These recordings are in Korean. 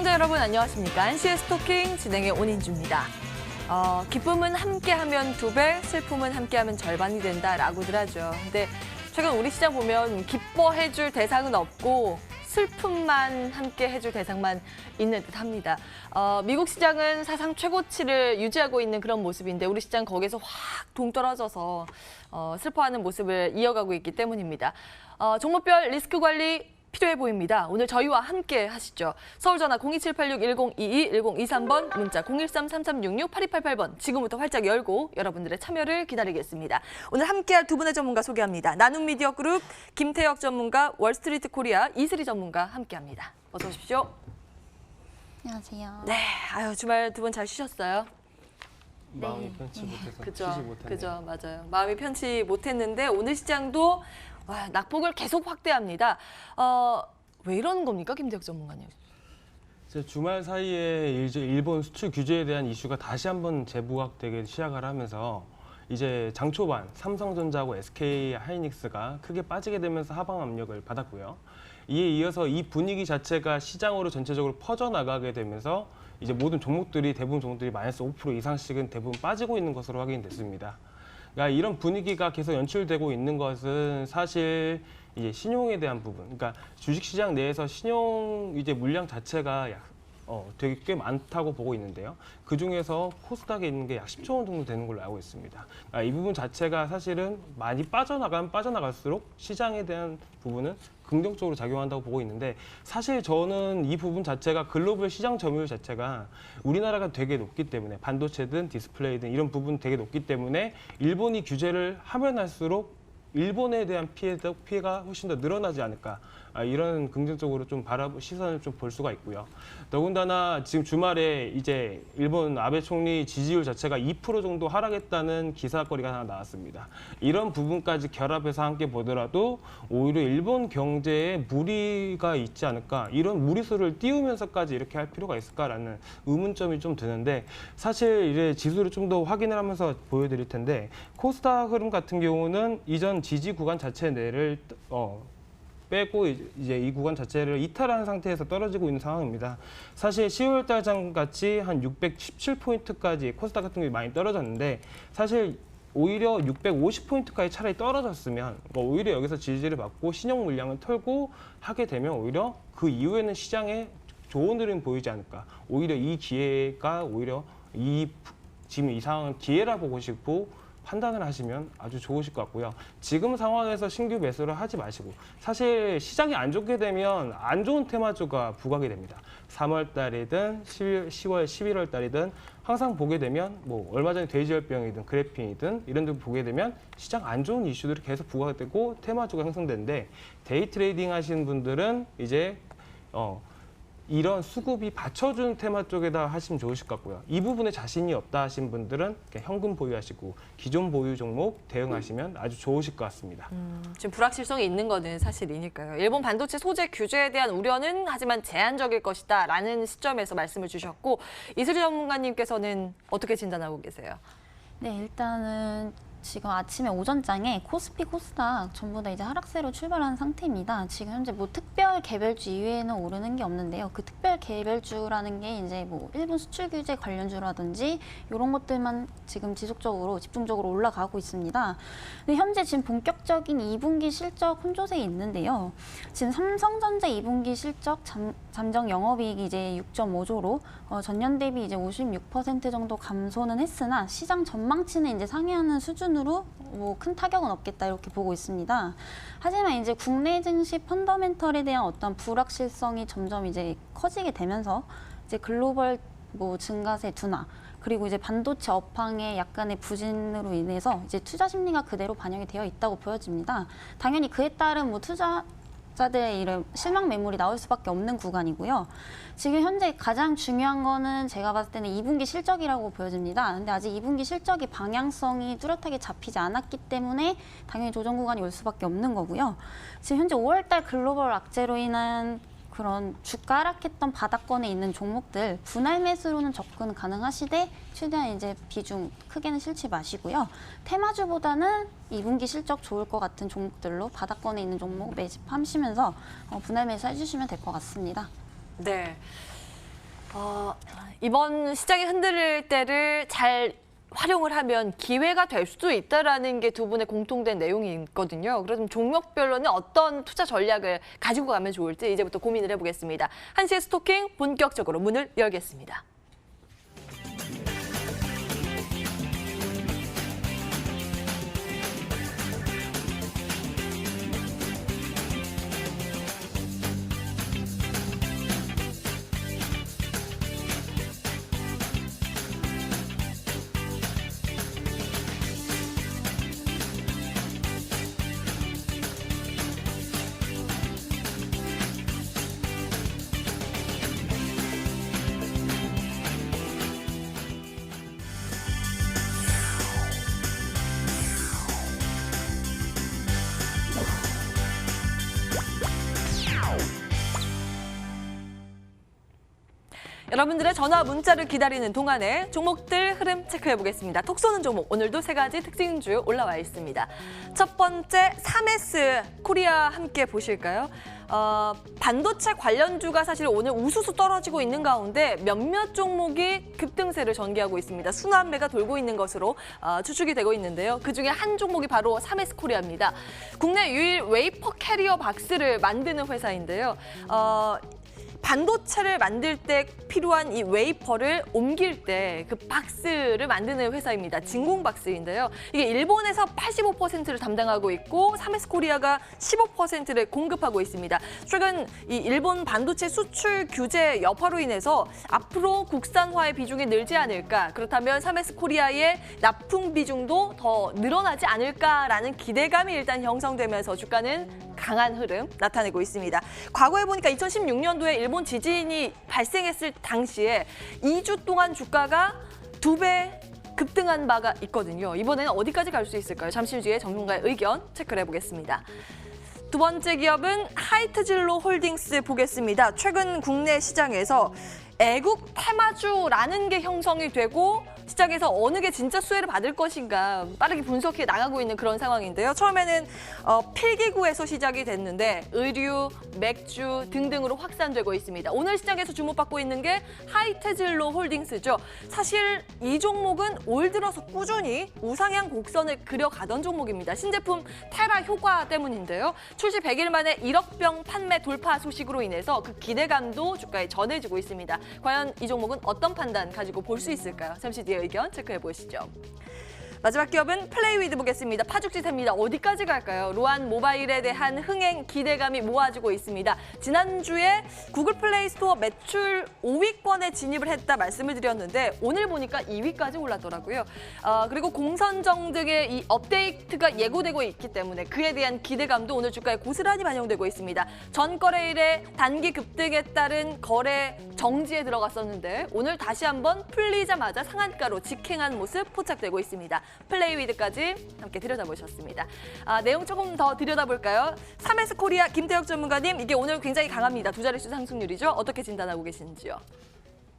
시청자 여러분 안녕하십니까? NC의 스토킹 진행의 온인주입니다. 기쁨은 함께하면 2배, 슬픔은 함께하면 절반이 된다라고들 하죠. 근데 최근 우리 시장 보면 기뻐해줄 대상은 없고 슬픔만 함께 해줄 대상만 있는 듯합니다. 미국 시장은 사상 최고치를 유지하고 있는 그런 모습인데 우리 시장 거기서 확 동떨어져서 슬퍼하는 모습을 이어가고 있기 때문입니다. 종목별 리스크 관리 필요해 보입니다. 오늘 저희와 함께 하시죠. 서울전화 02786-1022, 1023번, 문자 013-3366-8288번 지금부터 활짝 열고 여러분들의 참여를 기다리겠습니다. 오늘 함께할 두 분의 전문가 소개합니다. 나눔미디어 그룹 김태혁 전문가, 월스트리트 코리아 이슬이 전문가 함께합니다. 어서 오십시오. 안녕하세요. 네, 주말 두 분 잘 쉬셨어요? 마음이 편치 못해서 그죠, 쉬지 못했네요. 그죠, 맞아요. 마음이 편치 못했는데 오늘 시장도 낙폭을 계속 확대합니다. 왜 이러는 겁니까, 김태혁 전문가님? 주말 사이에 이제 일본 수출 규제에 대한 이슈가 다시 한번 재부각되기 시작을 하면서 이제 장 초반 삼성전자하고 SK 하이닉스가 크게 빠지게 되면서 하방 압력을 받았고요. 이에 이어서 이 분위기 자체가 시장으로 전체적으로 퍼져나가게 되면서 이제 모든 종목들이 대부분 종목들이 마이너스 5% 이상씩은 대부분 빠지고 있는 것으로 확인됐습니다. 그러니까 이런 분위기가 계속 연출되고 있는 것은 사실 이제 신용에 대한 부분, 그러니까 주식시장 내에서 신용 이제 물량 자체가 되게 꽤 많다고 보고 있는데요. 그 중에서 코스닥에 있는 게 약 10조 원 정도 되는 걸로 알고 있습니다. 그러니까 이 부분 자체가 사실은 많이 빠져나가면 빠져나갈수록 시장에 대한 부분은 긍정적으로 작용한다고 보고 있는데 사실 저는 이 부분 자체가 글로벌 시장 점유율 자체가 우리나라가 되게 높기 때문에 반도체든 디스플레이든 이런 부분 되게 높기 때문에 일본이 규제를 하면 할수록 일본에 대한 피해가 훨씬 더 늘어나지 않을까 이런 긍정적으로 좀 시선을 좀 볼 수가 있고요. 더군다나 지금 주말에 이제 일본 아베 총리 지지율 자체가 2% 정도 하락했다는 기사거리가 하나 나왔습니다. 이런 부분까지 결합해서 함께 보더라도 오히려 일본 경제에 무리가 있지 않을까 이런 무리수를 띄우면서까지 이렇게 할 필요가 있을까라는 의문점이 좀 드는데 사실 이제 지수를 좀 더 확인을 하면서 보여드릴 텐데 코스닥 흐름 같은 경우는 이전 지지 구간 자체 내를 빼고 이제 이 구간 자체를 이탈한 상태에서 떨어지고 있는 상황입니다. 사실 10월 달장 같이 한 617포인트까지 코스닥 같은 경우에 많이 떨어졌는데 사실 오히려 650포인트까지 차라리 떨어졌으면 오히려 여기서 지지를 받고 신용 물량을 털고 하게 되면 오히려 그 이후에는 시장에 좋은 흐름이 보이지 않을까. 오히려 이 기회가 오히려 지금 이 상황은 기회라 보고 싶고 판단을 하시면 아주 좋으실 것 같고요. 지금 상황에서 신규 매수를 하지 마시고 사실 시장이 안 좋게 되면 안 좋은 테마주가 부각이 됩니다. 3월 달이든 10월, 11월 달이든 항상 보게 되면 얼마 전에 돼지열병이든 그래핀이든 이런 데 보게 되면 시장 안 좋은 이슈들이 계속 부각되고 테마주가 형성되는데 데이 트레이딩 하시는 분들은 이제 이런 수급이 받쳐주는 테마 쪽에다 하시면 좋으실 것 같고요. 이 부분에 자신이 없다 하신 분들은 그냥 현금 보유하시고 기존 보유 종목 대응하시면 아주 좋으실 것 같습니다. 지금 불확실성이 있는 거는 사실이니까요. 일본 반도체 소재 규제에 대한 우려는 하지만 제한적일 것이다 라는 시점에서 말씀을 주셨고 이슬이 전문가님께서는 어떻게 진단하고 계세요? 네, 일단은 지금 아침에 오전장에 코스피, 코스닥 전부 다 이제 하락세로 출발한 상태입니다. 지금 현재 특별 개별주 이외에는 오르는 게 없는데요. 그 특별 개별주라는 게 이제 일본 수출 규제 관련주라든지 이런 것들만 지금 지속적으로 집중적으로 올라가고 있습니다. 근데 현재 지금 본격적인 2분기 실적 혼조세에 있는데요. 지금 삼성전자 2분기 실적 잠정 영업이익이 이제 6.5조로 전년 대비 이제 56% 정도 감소는 했으나 시장 전망치는 이제 상회하는 수준으로 큰 타격은 없겠다 이렇게 보고 있습니다. 하지만 이제 국내 증시 펀더멘털에 대한 어떤 불확실성이 점점 이제 커지게 되면서 이제 글로벌 증가세 둔화 그리고 이제 반도체 업황의 약간의 부진으로 인해서 이제 투자 심리가 그대로 반영이 되어 있다고 보여집니다. 당연히 그에 따른 투자자들의 이런 실망 매물이 나올 수밖에 없는 구간이고요. 지금 현재 가장 중요한 거는 제가 봤을 때는 2분기 실적이라고 보여집니다. 근데 아직 2분기 실적이 방향성이 뚜렷하게 잡히지 않았기 때문에 당연히 조정 구간이 올 수밖에 없는 거고요. 지금 현재 5월달 글로벌 악재로 인한 그런 주가 하락했던 바닥권에 있는 종목들 분할 매수로는 접근 가능하시되 최대한 이제 비중 크게는 실지 마시고요. 테마주보다는 2분기 실적 좋을 것 같은 종목들로 바닥권에 있는 종목 매집하시면서 분할 매수 해주시면 될 것 같습니다. 네. 이번 시장이 흔들릴 때를 잘 활용을 하면 기회가 될 수도 있다라는 게 두 분의 공통된 내용이 있거든요. 그럼 종목별로는 어떤 투자 전략을 가지고 가면 좋을지 이제부터 고민을 해보겠습니다. 한시의 스토킹 본격적으로 문을 열겠습니다. 여러분들의 전화 문자를 기다리는 동안에 종목들 흐름 체크해 보겠습니다. 톡 쏘는 종목 오늘도 세 가지 특징주 올라와 있습니다. 첫 번째 3S 코리아 함께 보실까요? 반도체 관련주가 사실 오늘 우수수 떨어지고 있는 가운데 몇몇 종목이 급등세를 전개하고 있습니다. 순환매가 돌고 있는 것으로 추측이 되고 있는데요. 그중에 한 종목이 바로 3S 코리아입니다. 국내 유일 웨이퍼 캐리어 박스를 만드는 회사인데요. 반도체를 만들 때 필요한 이 웨이퍼를 옮길 때 그 박스를 만드는 회사입니다. 진공박스인데요. 이게 일본에서 85%를 담당하고 있고 3S 코리아가 15%를 공급하고 있습니다. 최근 이 일본 반도체 수출 규제 여파로 인해서 앞으로 국산화의 비중이 늘지 않을까, 그렇다면 3S 코리아의 납품 비중도 더 늘어나지 않을까라는 기대감이 일단 형성되면서 주가는 강한 흐름 나타내고 있습니다. 과거에 보니까 2016년도에 일본 지진이 발생했을 당시에 2주 동안 주가가 2배 급등한 바가 있거든요. 이번에는 어디까지 갈 수 있을까요? 잠시 뒤에 전문가의 의견 체크를 해보겠습니다. 두 번째 기업은 하이트진로 홀딩스 보겠습니다. 최근 국내 시장에서 애국 테마주라는 게 형성이 되고 시장에서 어느 게 진짜 수혜를 받을 것인가 빠르게 분석해 나가고 있는 그런 상황인데요. 처음에는 필기구에서 시작이 됐는데 의류, 맥주 등등으로 확산되고 있습니다. 오늘 시장에서 주목받고 있는 게 하이트진로 홀딩스죠. 사실 이 종목은 올 들어서 꾸준히 우상향 곡선을 그려가던 종목입니다. 신제품 테라 효과 때문인데요. 출시 100일 만에 1억 병 판매 돌파 소식으로 인해서 그 기대감도 주가에 전해지고 있습니다. 과연 이 종목은 어떤 판단 가지고 볼 수 있을까요? 잠시 뒤에 의견 체크해 보시죠. 마지막 기업은 플레이위드 보겠습니다. 파죽지세입니다. 어디까지 갈까요? 로안 모바일에 대한 흥행 기대감이 모아지고 있습니다. 지난주에 구글 플레이 스토어 매출 5위권에 진입을 했다 말씀을 드렸는데 오늘 보니까 2위까지 올랐더라고요. 그리고 공선정 등의 이 업데이트가 예고되고 있기 때문에 그에 대한 기대감도 오늘 주가에 고스란히 반영되고 있습니다. 전 거래일에 단기 급등에 따른 거래 정지에 들어갔었는데 오늘 다시 한번 풀리자마자 상한가로 직행한 모습 포착되고 있습니다. 플레이위드까지 함께 들여다보셨습니다. 내용 조금 더 들여다볼까요? 3S 코리아 김태혁 전문가님, 이게 오늘 굉장히 강합니다. 두 자릿수 상승률이죠. 어떻게 진단하고 계신지요?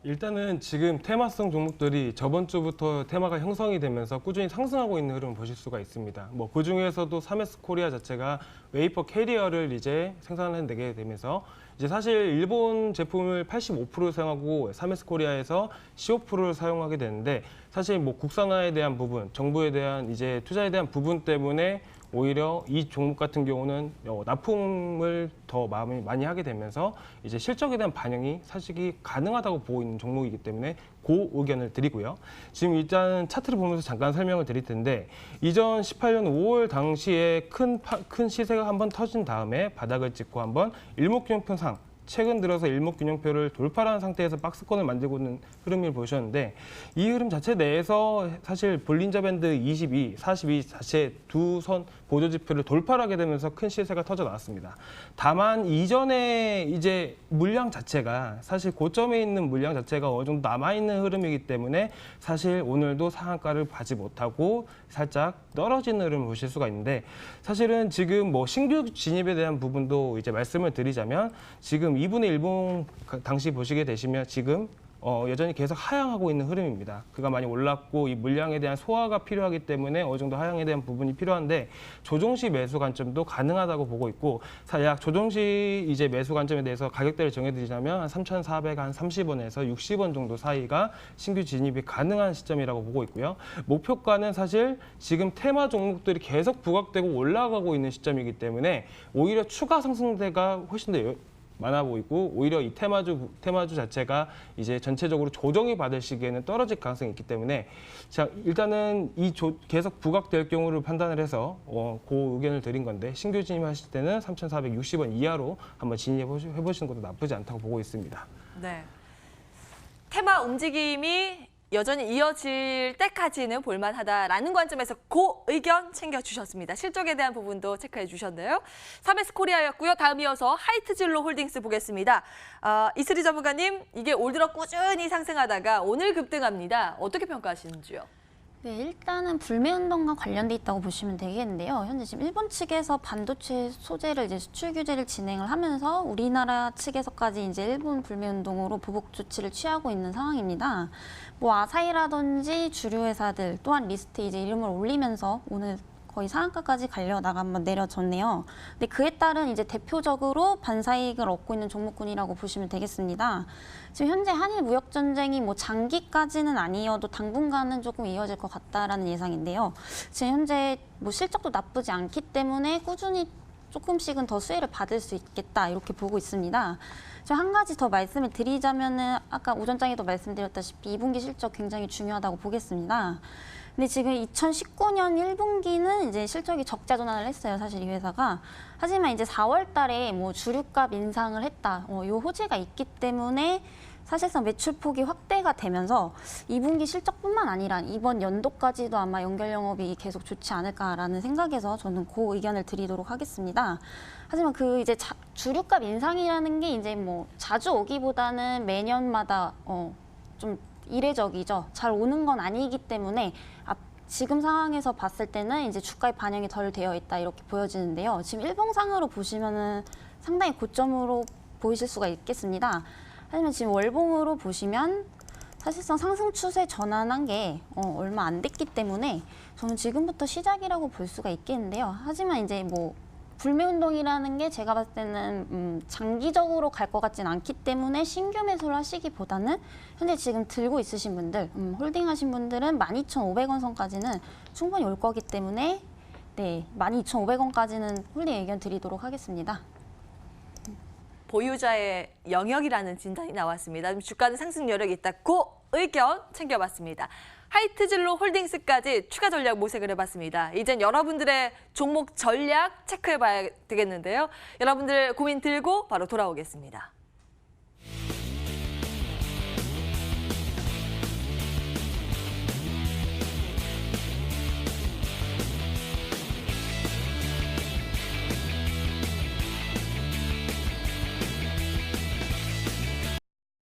일단은 지금 테마성 종목들이 저번 주부터 테마가 형성이 되면서 꾸준히 상승하고 있는 흐름을 보실 수가 있습니다. 그 중에서도 3S 코리아 자체가 웨이퍼 캐리어를 이제 생산해내게 되면서 이제 사실 일본 제품을 85% 사용하고 3S 코리아에서 15%를 사용하게 되는데 사실 국산화에 대한 부분, 정부에 대한 이제 투자에 대한 부분 때문에 오히려 이 종목 같은 경우는 납품을 더 많이 하게 되면서 이제 실적에 대한 반영이 사실이 가능하다고 보고 있는 종목이기 때문에 그 의견을 드리고요. 지금 일단 차트를 보면서 잠깐 설명을 드릴 텐데 이전 18년 5월 당시에 큰 시세가 한번 터진 다음에 바닥을 찍고 한번 일목균형표상 최근 들어서 일목균형표를 돌파한 상태에서 박스권을 만들고 있는 흐름을 보셨는데 이 흐름 자체 내에서 사실 볼린저 밴드 22, 42 자체 두 선 보조지표를 돌파하게 되면서 큰 시세가 터져 나왔습니다. 다만 이전에 이제 물량 자체가 사실 고점에 있는 물량 자체가 어느 정도 남아있는 흐름이기 때문에 사실 오늘도 상한가를 봐지 못하고 살짝 떨어지는 흐름을 보실 수가 있는데 사실은 지금 신규 진입에 대한 부분도 이제 말씀을 드리자면 지금 2분의 1봉 당시 보시게 되시면 지금 여전히 계속 하향하고 있는 흐름입니다. 그가 많이 올랐고 이 물량에 대한 소화가 필요하기 때문에 어느 정도 하향에 대한 부분이 필요한데 조정 시 매수 관점도 가능하다고 보고 있고 약 조정 시 이제 매수 관점에 대해서 가격대를 정해드리자면 3,430원에서 60원 정도 사이가 신규 진입이 가능한 시점이라고 보고 있고요. 목표가는 사실 지금 테마 종목들이 계속 부각되고 올라가고 있는 시점이기 때문에 오히려 추가 상승세가 훨씬 더 많아 보이고 오히려 이 테마주 자체가 이제 전체적으로 조정이 받을 시기에는 떨어질 가능성이 있기 때문에 자 일단은 계속 부각될 경우를 판단을 해서 그 의견을 드린 건데 신규 진입하실 때는 3,460원 이하로 한번 진입해 보시는 것도 나쁘지 않다고 보고 있습니다. 네. 테마 움직임이 여전히 이어질 때까지는 볼만하다라는 관점에서 그 의견 챙겨주셨습니다. 실적에 대한 부분도 체크해 주셨네요. 3S 코리아였고요. 다음 이어서 하이트진로 홀딩스 보겠습니다. 이슬이 전문가님, 이게 올 들어 꾸준히 상승하다가 오늘 급등합니다. 어떻게 평가하시는지요? 네, 일단은 불매운동과 관련돼 있다고 보시면 되겠는데요. 현재 지금 일본 측에서 반도체 소재를 이제 수출 규제를 진행을 하면서 우리나라 측에서까지 이제 일본 불매운동으로 보복 조치를 취하고 있는 상황입니다. 뭐 아사히라든지 주류 회사들 또한 리스트에 이제 이름을 올리면서 오늘 거의 상한가까지 가려다가 한번 내려졌네요. 근데 그에 따른 이제 대표적으로 반사이익을 얻고 있는 종목군이라고 보시면 되겠습니다. 지금 현재 한일 무역 전쟁이 뭐 장기까지는 아니어도 당분간은 조금 이어질 것 같다라는 예상인데요. 지금 현재 뭐 실적도 나쁘지 않기 때문에 꾸준히 조금씩은 더 수혜를 받을 수 있겠다 이렇게 보고 있습니다. 한 가지 더 말씀을 드리자면은 아까 오전장에도 말씀드렸다시피 2분기 실적 굉장히 중요하다고 보겠습니다. 근데 지금 2019년 1분기는 이제 실적이 적자 전환을 했어요. 사실 이 회사가. 하지만 이제 4월 달에 뭐 주류값 인상을 했다. 요 호재가 있기 때문에 사실상 매출폭이 확대가 되면서 2분기 실적뿐만 아니라 이번 연도까지도 아마 연결 영업이 계속 좋지 않을까라는 생각에서 저는 그 의견을 드리도록 하겠습니다. 하지만 그 이제 주류값 인상이라는 게 이제 뭐 자주 오기보다는 매년마다 좀 이례적이죠. 잘 오는 건 아니기 때문에 지금 상황에서 봤을 때는 이제 주가에 반영이 덜 되어 있다 이렇게 보여지는데요. 지금 일봉상으로 보시면은 상당히 고점으로 보이실 수가 있겠습니다. 하지만 지금 월봉으로 보시면 사실상 상승 추세 전환한 게 얼마 안 됐기 때문에 저는 지금부터 시작이라고 볼 수가 있겠는데요. 하지만 이제 뭐 불매운동이라는 게 제가 봤을 때는 장기적으로 갈 것 같진 않기 때문에 신규 매수를 하시기보다는 현재 지금 들고 있으신 분들, 홀딩하신 분들은 12,500원 선까지는 충분히 올 거기 때문에 네, 12,500원까지는 홀딩 의견 드리도록 하겠습니다. 보유자의 영역이라는 진단이 나왔습니다. 주가는 상승 여력이 있다. 그 의견 챙겨봤습니다. 하이트진로 홀딩스까지 추가 전략 모색을 해봤습니다. 이젠 여러분들의 종목 전략 체크해봐야 되겠는데요. 여러분들 고민 들고 바로 돌아오겠습니다.